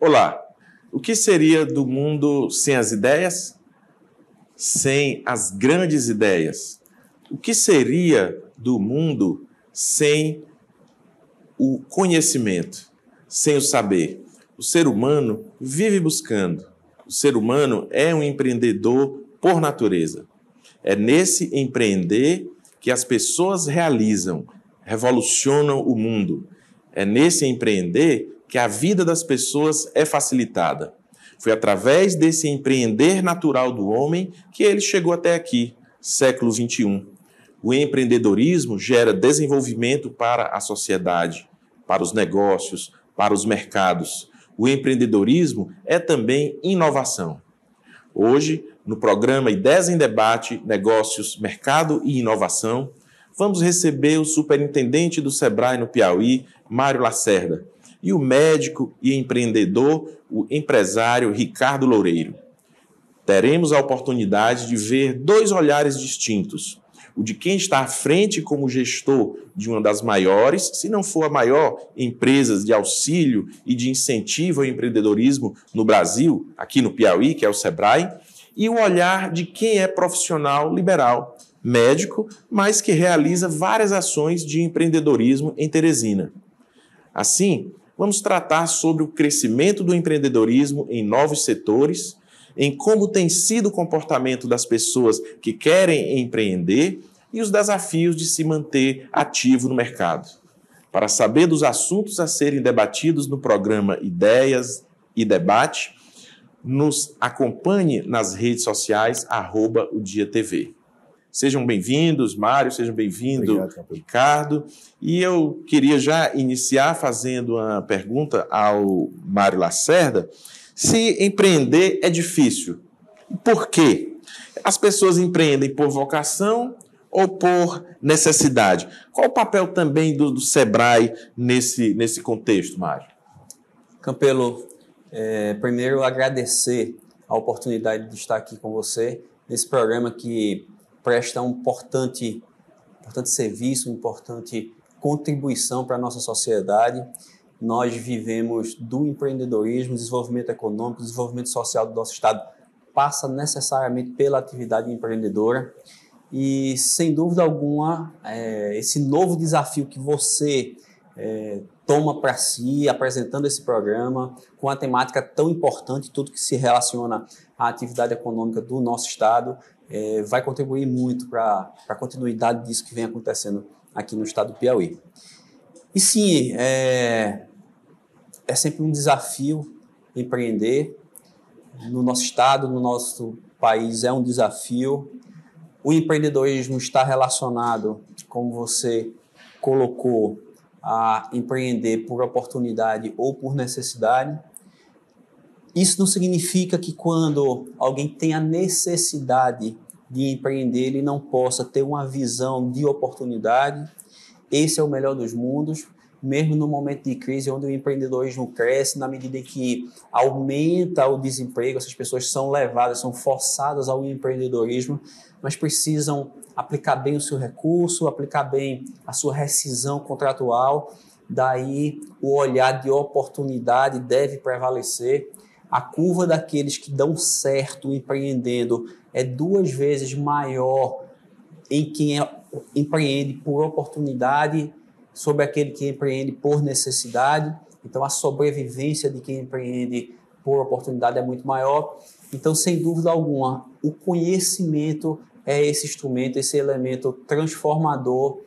Olá, o que seria do mundo sem as ideias? Sem as grandes ideias? O que seria do mundo sem o conhecimento, sem o saber? O ser humano vive buscando. O ser humano é um empreendedor por natureza. É nesse empreender que as pessoas realizam, revolucionam o mundo. É nesse empreender que a vida das pessoas é facilitada. Foi através desse empreender natural do homem que ele chegou até aqui, século XXI. O empreendedorismo gera desenvolvimento para a sociedade, para os negócios, para os mercados. O empreendedorismo é também inovação. Hoje, no programa Ideias em Debate, Negócios, Mercado e Inovação, vamos receber o superintendente do Sebrae no Piauí, Mário Lacerda, e o médico e empreendedor, o empresário Ricardo Loureiro. Teremos a oportunidade de ver dois olhares distintos. O de quem está à frente como gestor de uma das maiores, se não for a maior, empresas de auxílio e de incentivo ao empreendedorismo no Brasil, aqui no Piauí, que é o Sebrae, e o olhar de quem é profissional liberal, médico, mas que realiza várias ações de empreendedorismo em Teresina. Assim, vamos tratar sobre o crescimento do empreendedorismo em novos setores, em como tem sido o comportamento das pessoas que querem empreender e os desafios de se manter ativo no mercado. Para saber dos assuntos a serem debatidos no programa Ideias e Debate, nos acompanhe nas redes sociais, @ODiaTV. Sejam bemvindos, Mário, sejam bem-vindos, Ricardo. E eu queria já iniciar fazendo uma pergunta ao Mário Lacerda. Se empreender é difícil, por quê? As pessoas empreendem por vocação ou por necessidade? Qual o papel também do Sebrae nesse contexto, Mário? Campelo, primeiro agradecer a oportunidade de estar aqui com você nesse programa que presta um importante serviço, uma importante contribuição para a nossa sociedade. Nós vivemos do empreendedorismo, desenvolvimento econômico, desenvolvimento social do nosso Estado passa necessariamente pela atividade empreendedora e, sem dúvida alguma, esse novo desafio que você toma para si, apresentando esse programa, com a temática tão importante, tudo que se relaciona à atividade econômica do nosso Estado, vai contribuir muito para a continuidade disso que vem acontecendo aqui no Estado do Piauí. E sim, é sempre um desafio empreender. No nosso Estado, no nosso país, é um desafio. O empreendedorismo está relacionado, como você colocou, a empreender por oportunidade ou por necessidade. Isso não significa que quando alguém tem a necessidade de empreender, ele não possa ter uma visão de oportunidade. Esse é o melhor dos mundos, mesmo no momento de crise, onde o empreendedorismo cresce, na medida em que aumenta o desemprego, essas pessoas são levadas, são forçadas ao empreendedorismo, mas precisam aplicar bem o seu recurso, aplicar bem a sua rescisão contratual. Daí o olhar de oportunidade deve prevalecer. A curva daqueles que dão certo empreendendo é 2 vezes maior em quem empreende por oportunidade sobre aquele que empreende por necessidade. Então, a sobrevivência de quem empreende por oportunidade é muito maior. Então, sem dúvida alguma, o conhecimento é esse instrumento, esse elemento transformador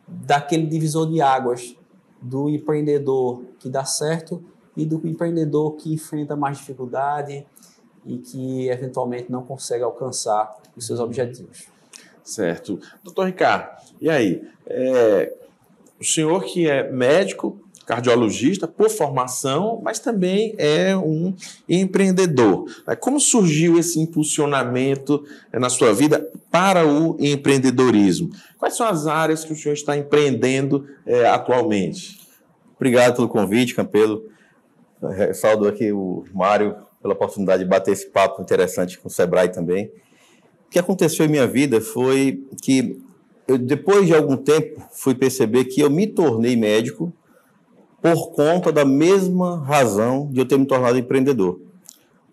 daquele divisor de águas do empreendedor que dá certo e do empreendedor que enfrenta mais dificuldade e que, eventualmente, não consegue alcançar os seus objetivos. Certo. Doutor Ricardo, e aí? O senhor que é médico, cardiologista por formação, mas também é um empreendedor. Como surgiu esse impulsionamento na sua vida para o empreendedorismo? Quais são as áreas que o senhor está empreendendo atualmente? Obrigado pelo convite, Campelo. Saúdo aqui o Mário pela oportunidade de bater esse papo interessante com o Sebrae também. O que aconteceu em minha vida foi que eu, depois de algum tempo, fui perceber que eu me tornei médico por conta da mesma razão de eu ter me tornado empreendedor.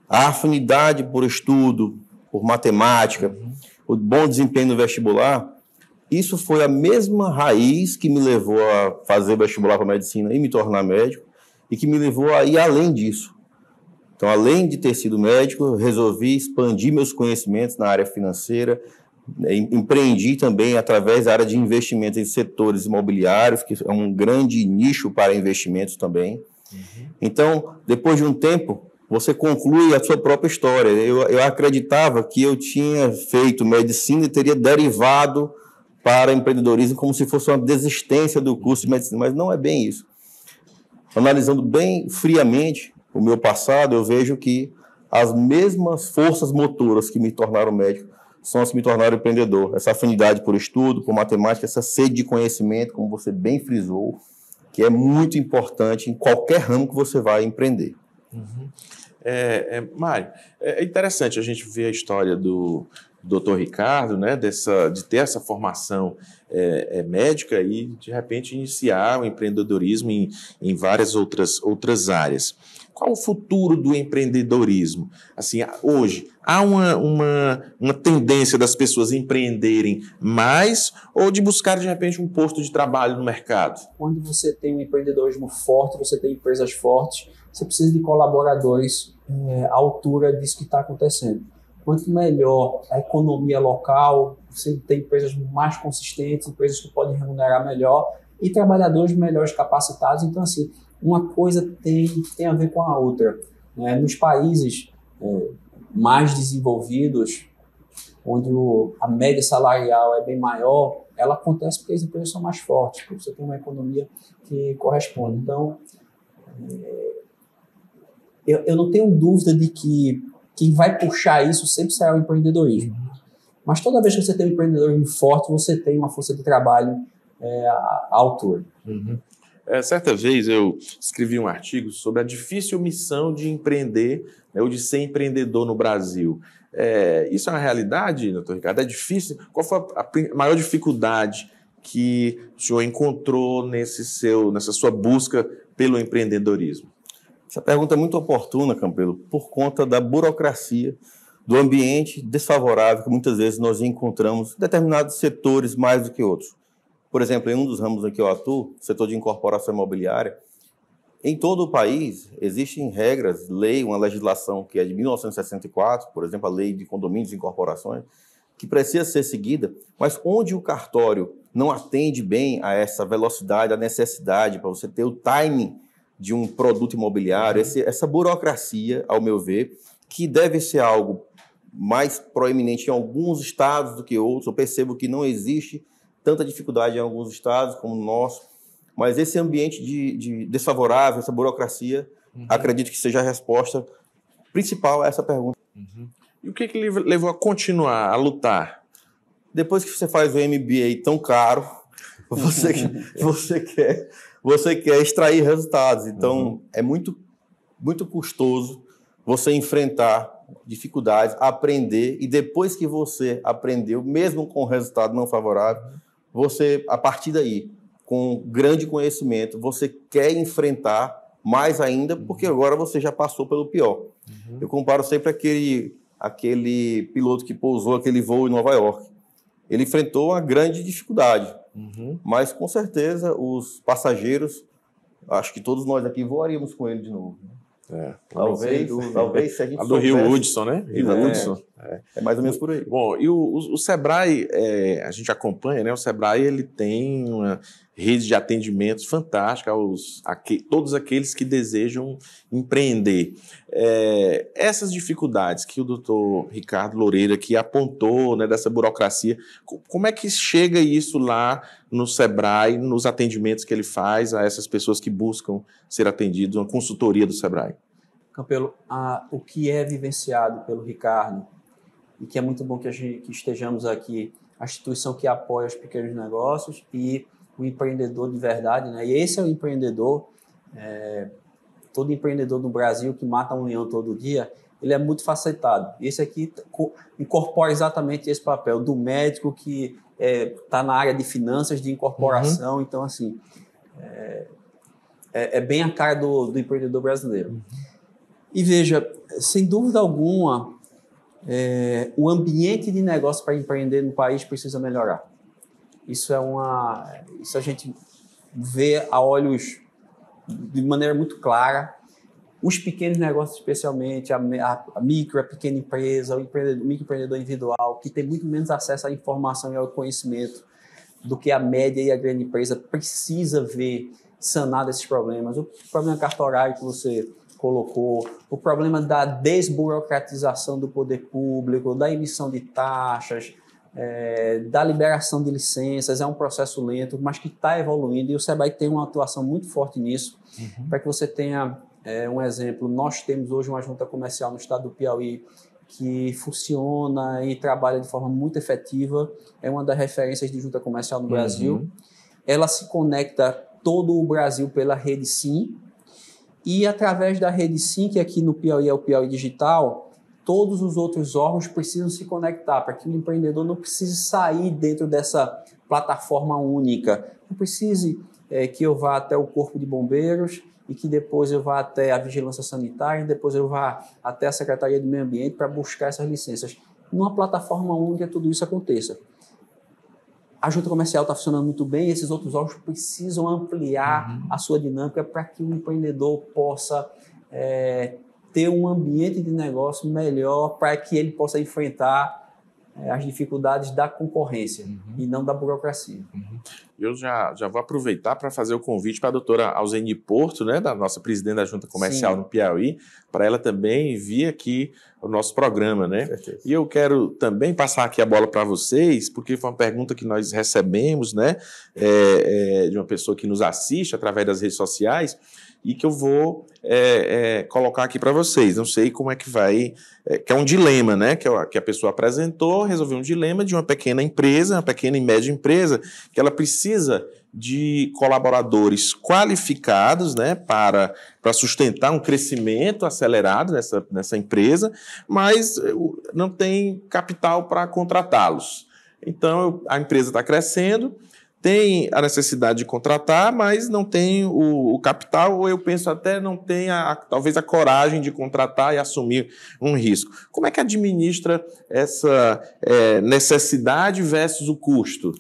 A afinidade por estudo, por matemática, o bom desempenho no vestibular, isso foi a mesma raiz que me levou a fazer vestibular para medicina e me tornar médico, e que me levou a ir além disso. Então, além de ter sido médico, eu resolvi expandir meus conhecimentos na área financeira, empreendi também através da área de investimentos em setores imobiliários, que é um grande nicho para investimentos também. Então, depois de um tempo, você conclui a sua própria história. Eu acreditava que eu tinha feito medicina e teria derivado para empreendedorismo como se fosse uma desistência do curso de medicina, mas não é bem isso. Analisando bem friamente o meu passado, eu vejo que as mesmas forças motoras que me tornaram médico são as que me tornaram empreendedor. Essa afinidade por estudo, por matemática, essa sede de conhecimento, como você bem frisou, que é muito importante em qualquer ramo que você vai empreender. Mário, é interessante a gente ver a história do Dr. Ricardo, né, de ter essa formação médica e, de repente, iniciar o empreendedorismo em várias outras áreas. Qual o futuro do empreendedorismo? Assim, hoje, há uma tendência das pessoas empreenderem mais ou de buscar, de repente, um posto de trabalho no mercado? Quando você tem um empreendedorismo forte, você tem empresas fortes, você precisa de colaboradores à altura disso que está acontecendo. Quanto melhor a economia local, você tem empresas mais consistentes, empresas que podem remunerar melhor e trabalhadores melhores capacitados. Então, assim, uma coisa tem a ver com a outra. Nos países mais desenvolvidos, onde a média salarial é bem maior, ela acontece porque as empresas são mais fortes, porque você tem uma economia que corresponde. Então, eu não tenho dúvida de que quem vai puxar isso sempre será o empreendedorismo. Mas toda vez que você tem um empreendedorismo forte, você tem uma força de trabalho à altura. Certa vez eu escrevi um artigo sobre a difícil missão de empreender, né, ou de ser empreendedor no Brasil. Isso é uma realidade, doutor Ricardo? É difícil? Qual foi a maior dificuldade que o senhor encontrou nessa sua busca pelo empreendedorismo? Essa pergunta é muito oportuna, Campelo, por conta da burocracia, do ambiente desfavorável que muitas vezes nós encontramos em determinados setores mais do que outros. Por exemplo, em um dos ramos em que eu atuo, setor de incorporação imobiliária, em todo o país existem regras, uma legislação que é de 1964, por exemplo, a lei de condomínios e incorporações, que precisa ser seguida, mas onde o cartório não atende bem a essa velocidade, a necessidade para você ter o timing de um produto imobiliário, essa burocracia, ao meu ver, que deve ser algo mais proeminente em alguns estados do que outros. Eu percebo que não existe tanta dificuldade em alguns estados como o nosso, mas esse ambiente de desfavorável, essa burocracia, acredito que seja a resposta principal a essa pergunta. E o que lhe levou a continuar, a lutar? Depois que você faz o MBA tão caro, você quer extrair resultados. Então, é muito, muito custoso você enfrentar dificuldades, aprender, e depois que você aprendeu, mesmo com resultado não favorável, você, a partir daí, com grande conhecimento, você quer enfrentar mais ainda, porque agora você já passou pelo pior. Eu comparo sempre aquele piloto que pousou aquele voo em Nova York. Ele enfrentou uma grande dificuldade, mas com certeza os passageiros, acho que todos nós aqui voaríamos com ele de novo. Talvez se a gente a do Rio Hudson, né? É mais ou menos por aí. Bom, e o Sebrae, a gente acompanha, né? O Sebrae, ele tem uma rede de atendimentos fantástica todos aqueles que desejam empreender. Essas dificuldades que o doutor Ricardo Loureiro aqui apontou, né, dessa burocracia, como é que chega isso lá no Sebrae, nos atendimentos que ele faz a essas pessoas que buscam ser atendidas, uma consultoria do Sebrae? Campelo, o que é vivenciado pelo Ricardo, e que é muito bom que estejamos aqui, a instituição que apoia os pequenos negócios e o empreendedor de verdade, né? E esse é o empreendedor, todo empreendedor do Brasil que mata um leão todo dia, ele é muito facetado. Esse aqui incorpora exatamente esse papel do médico que está na área de finanças, de incorporação. Então, assim, é bem a cara do empreendedor brasileiro. E veja, sem dúvida alguma, o ambiente de negócio para empreender no país precisa melhorar. Isso a gente vê a olhos de maneira muito clara. Os pequenos negócios, especialmente, a micro, a pequena empresa, o microempreendedor individual, que tem muito menos acesso à informação e ao conhecimento do que a média e a grande empresa, precisa ver sanado esses problemas. O problema cartorário que você colocou, o problema da desburocratização do poder público, da emissão de taxas, da liberação de licenças, é um processo lento, mas que está evoluindo, e o SEBRAE tem uma atuação muito forte nisso, para que você tenha um exemplo. Nós temos hoje uma junta comercial no estado do Piauí que funciona e trabalha de forma muito efetiva, é uma das referências de junta comercial no Brasil. Ela se conecta todo o Brasil pela rede SIM, e através da rede SIM, que aqui no Piauí é o Piauí Digital, todos os outros órgãos precisam se conectar para que o empreendedor não precise sair dentro dessa plataforma única. Não precise que eu vá até o Corpo de Bombeiros e que depois eu vá até a Vigilância Sanitária, e depois eu vá até a Secretaria do Meio Ambiente para buscar essas licenças. Numa plataforma única, tudo isso aconteça. A junta comercial está funcionando muito bem, e esses outros órgãos precisam ampliar a sua dinâmica para que o empreendedor possa ter um ambiente de negócio melhor, para que ele possa enfrentar as dificuldades da concorrência e não da burocracia. Eu já vou aproveitar para fazer o convite para a doutora Alzeni Porto, né, da nossa presidente da Junta Comercial no Piauí, para ela também vir aqui o nosso programa, né? E eu quero também passar aqui a bola para vocês, porque foi uma pergunta que nós recebemos, né, de uma pessoa que nos assiste através das redes sociais, e que eu vou colocar aqui para vocês. Não sei como é que vai... que é um dilema, né? Que a pessoa apresentou, resolveu um dilema de uma pequena empresa, uma pequena e média empresa, que ela precisa de colaboradores qualificados, né, para sustentar um crescimento acelerado nessa empresa, mas não tem capital para contratá-los. Então, a empresa está crescendo, tem a necessidade de contratar, mas não tem o capital, ou eu penso até não tem talvez a coragem de contratar e assumir um risco. Como é que administra essa necessidade versus o custo?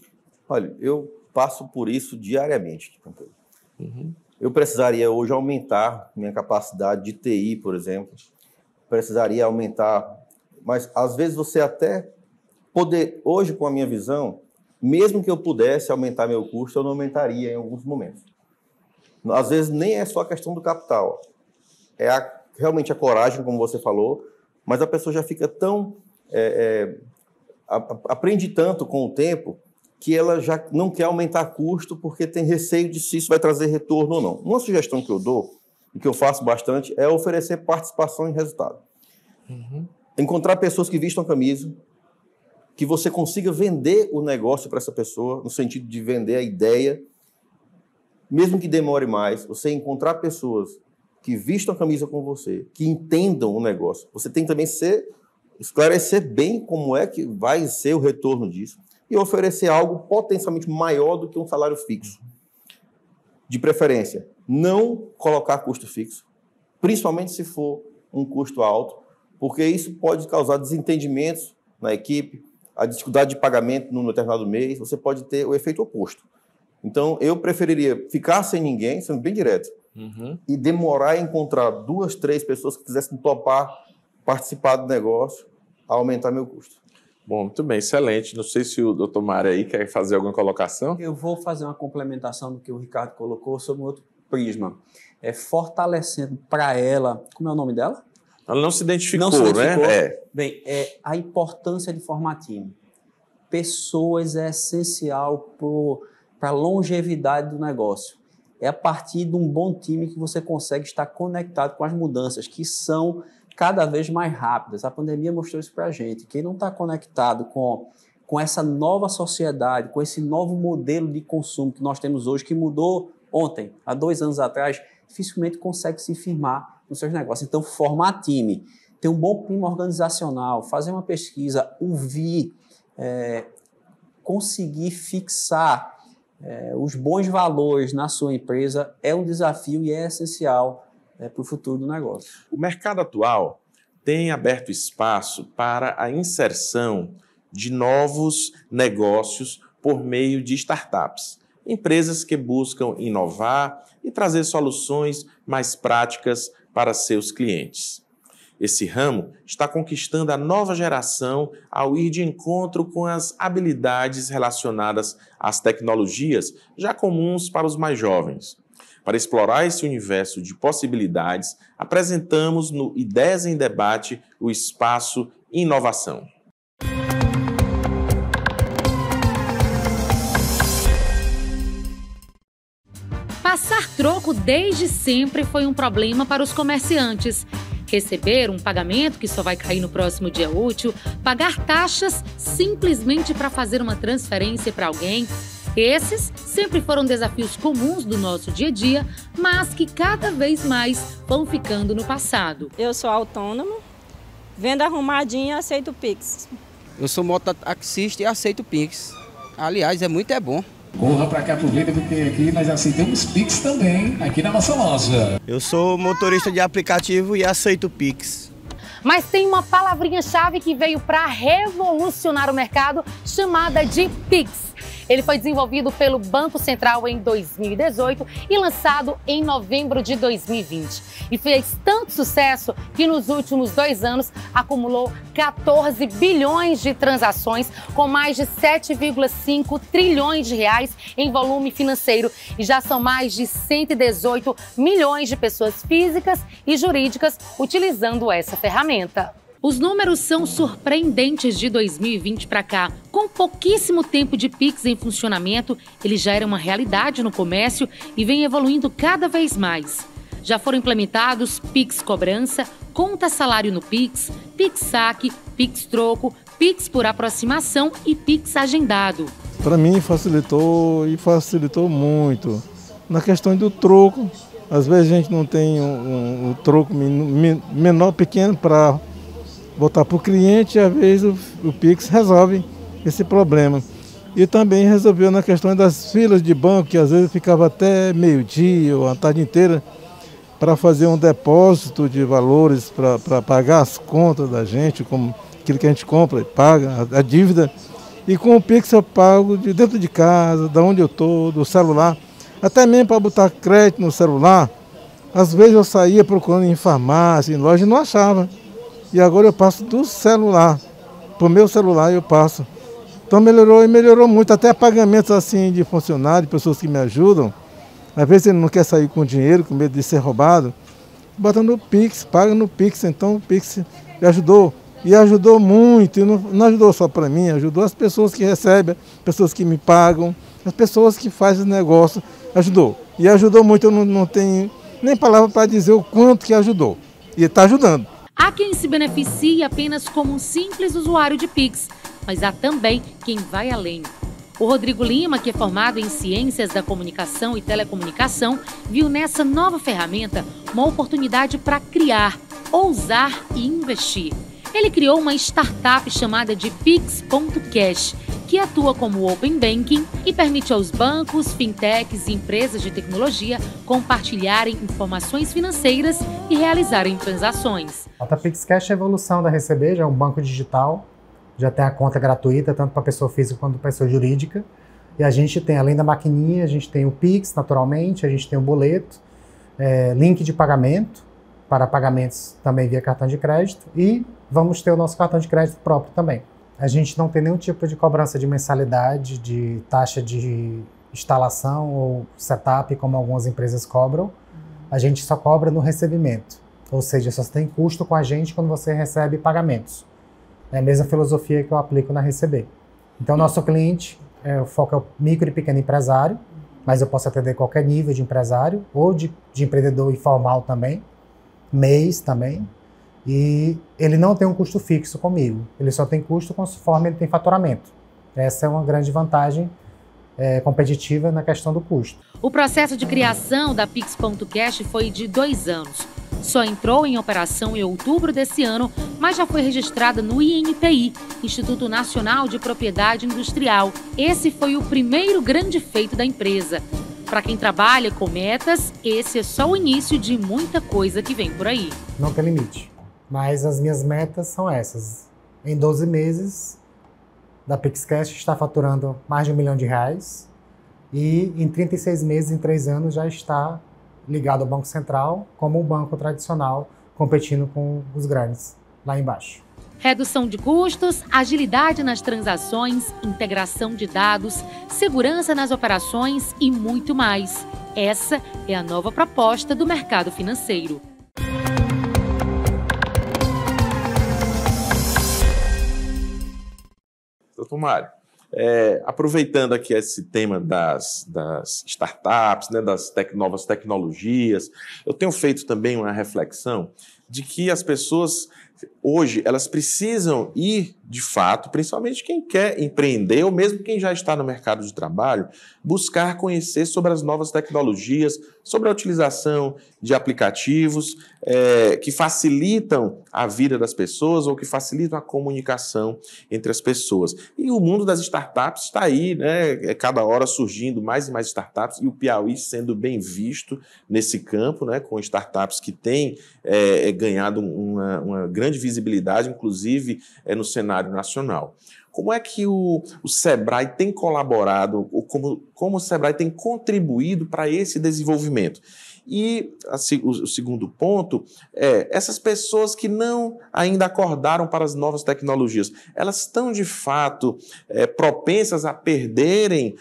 Olha, eu passo por isso diariamente. Eu precisaria hoje aumentar minha capacidade de TI, por exemplo. Precisaria aumentar, mas às vezes você até poder, hoje com a minha visão, mesmo que eu pudesse aumentar meu custo, eu não aumentaria em alguns momentos. Às vezes nem é só a questão do capital, realmente a coragem, como você falou, mas a pessoa já fica tão... aprende tanto com o tempo que ela já não quer aumentar custo porque tem receio de se isso vai trazer retorno ou não. Uma sugestão que eu dou, e que eu faço bastante, é oferecer participação em resultado. Encontrar pessoas que vistam a camisa, que você consiga vender o negócio para essa pessoa, no sentido de vender a ideia, mesmo que demore mais, você encontrar pessoas que vistam a camisa com você, que entendam o negócio. Você tem que também esclarecer bem como é que vai ser o retorno disso e oferecer algo potencialmente maior do que um salário fixo. De preferência, não colocar custo fixo, principalmente se for um custo alto, porque isso pode causar desentendimentos na equipe, a dificuldade de pagamento num determinado mês, você pode ter o efeito oposto. Então, eu preferiria ficar sem ninguém, sendo bem direto, e demorar a encontrar 2, 3 pessoas que quisessem topar participar do negócio, a aumentar meu custo. Bom, muito bem, excelente. Não sei se o doutor Mário aí quer fazer alguma colocação. Eu vou fazer uma complementação do que o Ricardo colocou sobre um outro prisma. Fortalecendo para ela... Como é o nome dela? Ela não se identificou, né? Bem, a importância de formar time. Pessoas é essencial para a longevidade do negócio. É a partir de um bom time que você consegue estar conectado com as mudanças, que são cada vez mais rápidas. A pandemia mostrou isso para a gente. Quem não está conectado com essa nova sociedade, com esse novo modelo de consumo que nós temos hoje, que mudou ontem, há 2 anos atrás, dificilmente consegue se firmar nos seus negócios. Então, formar time, ter um bom clima organizacional, fazer uma pesquisa, ouvir, conseguir fixar os bons valores na sua empresa é um desafio e é essencial para o futuro do negócio. O mercado atual tem aberto espaço para a inserção de novos negócios por meio de startups, empresas que buscam inovar e trazer soluções mais práticas para seus clientes. Esse ramo está conquistando a nova geração ao ir de encontro com as habilidades relacionadas às tecnologias já comuns para os mais jovens. Para explorar esse universo de possibilidades, apresentamos no Ideias em Debate o espaço Inovação. Passar troco desde sempre foi um problema para os comerciantes. Receber um pagamento que só vai cair no próximo dia útil, pagar taxas simplesmente para fazer uma transferência para alguém. Esses sempre foram desafios comuns do nosso dia a dia, mas que cada vez mais vão ficando no passado. Eu sou autônomo, vendo arrumadinho e aceito o Pix. Eu sou mototaxista e aceito o Pix. Aliás, é bom. Corra para cá, aproveita, porque aqui nós aceitamos Pix também, aqui na nossa loja. Eu sou motorista de aplicativo e aceito Pix. Mas tem uma palavrinha-chave que veio para revolucionar o mercado, chamada de Pix. Ele foi desenvolvido pelo Banco Central em 2018 e lançado em novembro de 2020. E fez tanto sucesso que nos últimos 2 anos acumulou 14 bilhões de transações com mais de 7,5 trilhões de reais em volume financeiro. E já são mais de 118 milhões de pessoas físicas e jurídicas utilizando essa ferramenta. Os números são surpreendentes de 2020 para cá. Com pouquíssimo tempo de Pix em funcionamento, ele já era uma realidade no comércio e vem evoluindo cada vez mais. Já foram implementados Pix Cobrança, Conta Salário no Pix, Pix Saque, Pix Troco, Pix por aproximação e Pix Agendado. Para mim facilitou muito. Na questão do troco, às vezes a gente não tem um troco menor, pequeno para botar para o cliente, e às vezes o Pix resolve esse problema. E também resolveu na questão das filas de banco, que às vezes ficava até meio-dia ou a tarde inteira para fazer um depósito de valores para pagar as contas da gente, como aquilo que a gente compra e paga, a dívida. E com o Pix eu pago de dentro de casa, da onde eu estou, do celular, até mesmo para botar crédito no celular. Às vezes eu saía procurando em farmácia, em loja e não achava. E agora eu passo do celular, para o meu celular eu passo. Então melhorou muito, até pagamentos assim de funcionários, pessoas que me ajudam. Às vezes ele não quer sair com dinheiro, com medo de ser roubado. Bota no Pix, paga no Pix, então o Pix me ajudou. E ajudou muito, e não ajudou só para mim, ajudou as pessoas que recebem, pessoas que me pagam, as pessoas que fazem o negócio, ajudou. E ajudou muito, eu não tenho nem palavra para dizer o quanto que ajudou. E está ajudando. Há quem se beneficie apenas como um simples usuário de Pix, mas há também quem vai além. O Rodrigo Lima, que é formado em Ciências da Comunicação e Telecomunicação, viu nessa nova ferramenta uma oportunidade para criar, ousar e investir. Ele criou uma startup chamada de Pix.cash, que atua como Open Banking e permite aos bancos, fintechs e empresas de tecnologia compartilharem informações financeiras e realizarem transações. A PixCash é a evolução da Receber, já é um banco digital, já tem a conta gratuita, tanto para pessoa física quanto para pessoa jurídica. E a gente tem, além da maquininha, a gente tem o Pix, naturalmente, a gente tem o boleto, link de pagamento, para pagamentos também via cartão de crédito, e vamos ter o nosso cartão de crédito próprio também. A gente não tem nenhum tipo de cobrança de mensalidade, de taxa de instalação ou setup, como algumas empresas cobram. A gente só cobra no recebimento, ou seja, só tem custo com a gente quando você recebe pagamentos. É a mesma filosofia que eu aplico na Receber. Então, nosso cliente, o foco é o micro e pequeno empresário, mas eu posso atender qualquer nível de empresário, ou de empreendedor informal também, MEIs também, e ele não tem um custo fixo comigo, ele só tem custo conforme ele tem faturamento. Essa é uma grande vantagem competitiva na questão do custo. O processo de criação da Pix.cash foi de 2 anos. Só entrou em operação em outubro desse ano, mas já foi registrada no INPI, Instituto Nacional de Propriedade Industrial. Esse foi o primeiro grande feito da empresa. Para quem trabalha com metas, esse é só o início de muita coisa que vem por aí. Não tem limite, mas as minhas metas são essas. Em 12 meses, da PixCash está faturando mais de R$1 milhão e em 36 meses, em 3 anos, já está ligado ao Banco Central como um banco tradicional, competindo com os grandes lá embaixo. Redução de custos, agilidade nas transações, integração de dados, segurança nas operações e muito mais. Essa é a nova proposta do mercado financeiro. Doutor Mário, aproveitando aqui esse tema das startups, né, das novas tecnologias, eu tenho feito também uma reflexão de que as pessoas hoje elas precisam ir, de fato, principalmente quem quer empreender ou mesmo quem já está no mercado de trabalho, buscar conhecer sobre as novas tecnologias, sobre a utilização de aplicativos que facilitam a vida das pessoas ou que facilitam a comunicação entre as pessoas. E o mundo das startups está aí, né? Cada hora surgindo mais e mais startups, e o Piauí sendo bem visto nesse campo, né? Com startups que têm ganhado uma grande visibilidade, inclusive no cenário nacional. Como é que o Sebrae tem colaborado, ou como o Sebrae tem contribuído para esse desenvolvimento? E o segundo ponto é, essas pessoas que não ainda acordaram para as novas tecnologias, elas estão de fato propensas a perderem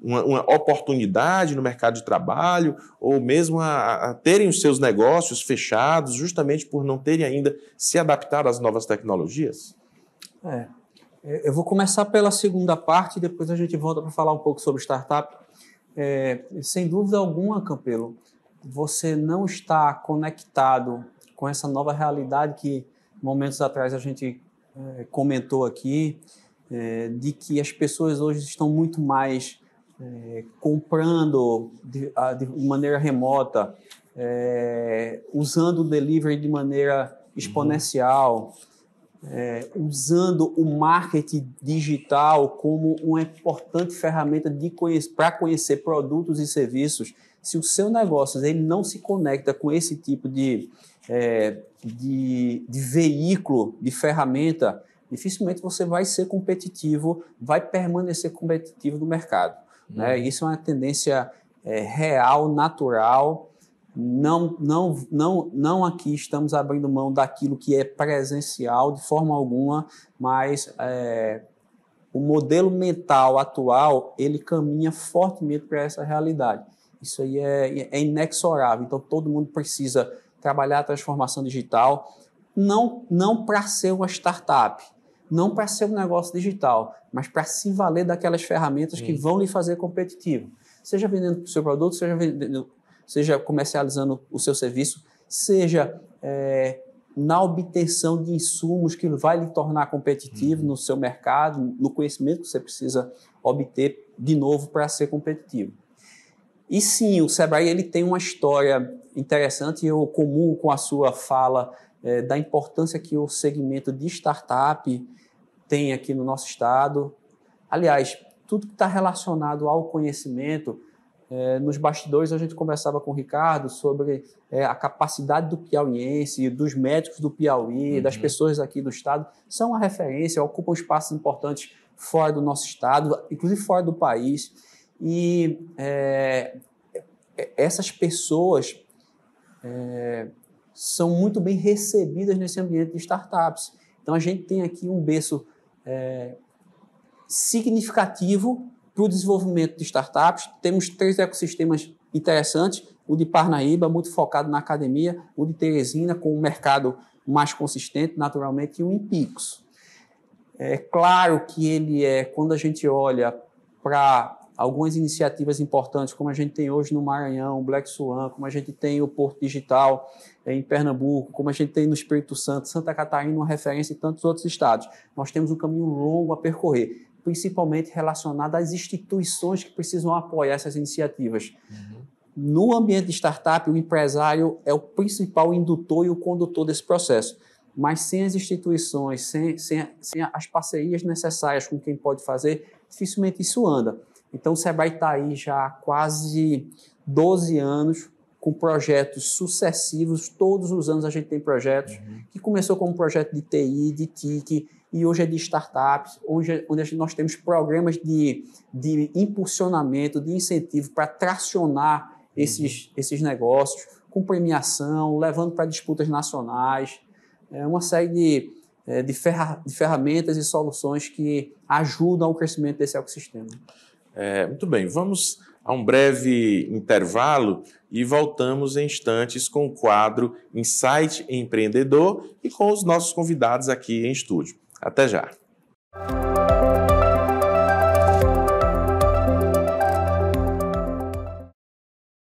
uma oportunidade no mercado de trabalho ou mesmo a terem os seus negócios fechados justamente por não terem ainda se adaptado às novas tecnologias? Eu vou começar pela segunda parte e depois a gente volta para falar um pouco sobre startup. Sem dúvida alguma, Campelo, você não está conectado com essa nova realidade que momentos atrás a gente comentou aqui, de que as pessoas hoje estão muito mais comprando de maneira remota, usando o delivery de maneira exponencial, usando o marketing digital como uma importante ferramenta para conhecer produtos e serviços. Se o seu negócio ele não se conecta com esse tipo de veículo, de ferramenta, dificilmente você vai ser competitivo, vai permanecer competitivo no mercado. Né? Isso é uma tendência real, natural. Não aqui estamos abrindo mão daquilo que é presencial de forma alguma, mas o modelo mental atual ele caminha fortemente para essa realidade. Isso aí é inexorável. Então todo mundo precisa trabalhar a transformação digital, não para ser uma startup, não para ser um negócio digital, mas para se valer daquelas ferramentas que vão lhe fazer competitivo. Seja vendendo o seu produto, seja comercializando o seu serviço, seja na obtenção de insumos que vai lhe tornar competitivo no seu mercado, no conhecimento que você precisa obter de novo para ser competitivo. E sim, o Sebrae ele tem uma história interessante e eu comungo com a sua fala da importância que o segmento de startup tem aqui no nosso estado. Aliás, tudo que está relacionado ao conhecimento, nos bastidores a gente conversava com o Ricardo sobre a capacidade do piauiense, dos médicos do Piauí, das pessoas aqui do estado, são uma referência, ocupam espaços importantes fora do nosso estado, inclusive fora do país. E essas pessoas são muito bem recebidas nesse ambiente de startups. Então a gente tem aqui um berço significativo para o desenvolvimento de startups. Temos 3 ecossistemas interessantes, o de Parnaíba, muito focado na academia, o de Teresina, com um mercado mais consistente, naturalmente, e o Impix. É claro que ele quando a gente olha para algumas iniciativas importantes, como a gente tem hoje no Maranhão, o Black Swan, como a gente tem o Porto Digital em Pernambuco, como a gente tem no Espírito Santo, Santa Catarina, uma referência em tantos outros estados. Nós temos um caminho longo a percorrer, principalmente relacionado às instituições que precisam apoiar essas iniciativas. No ambiente de startup, o empresário é o principal indutor e o condutor desse processo. Mas sem as instituições, sem as parcerias necessárias com quem pode fazer, dificilmente isso anda. Então, o Sebrae está aí já há quase 12 anos, com projetos sucessivos. Todos os anos a gente tem projetos, que começou como um projeto de TI, de TIC, e hoje é de startups, onde nós temos programas de impulsionamento, de incentivo para tracionar esses negócios, com premiação, levando para disputas nacionais. É uma série de ferramentas e soluções que ajudam ao crescimento desse ecossistema. Muito bem, vamos a um breve intervalo e voltamos em instantes com o quadro Insight Empreendedor e com os nossos convidados aqui em estúdio. Até já!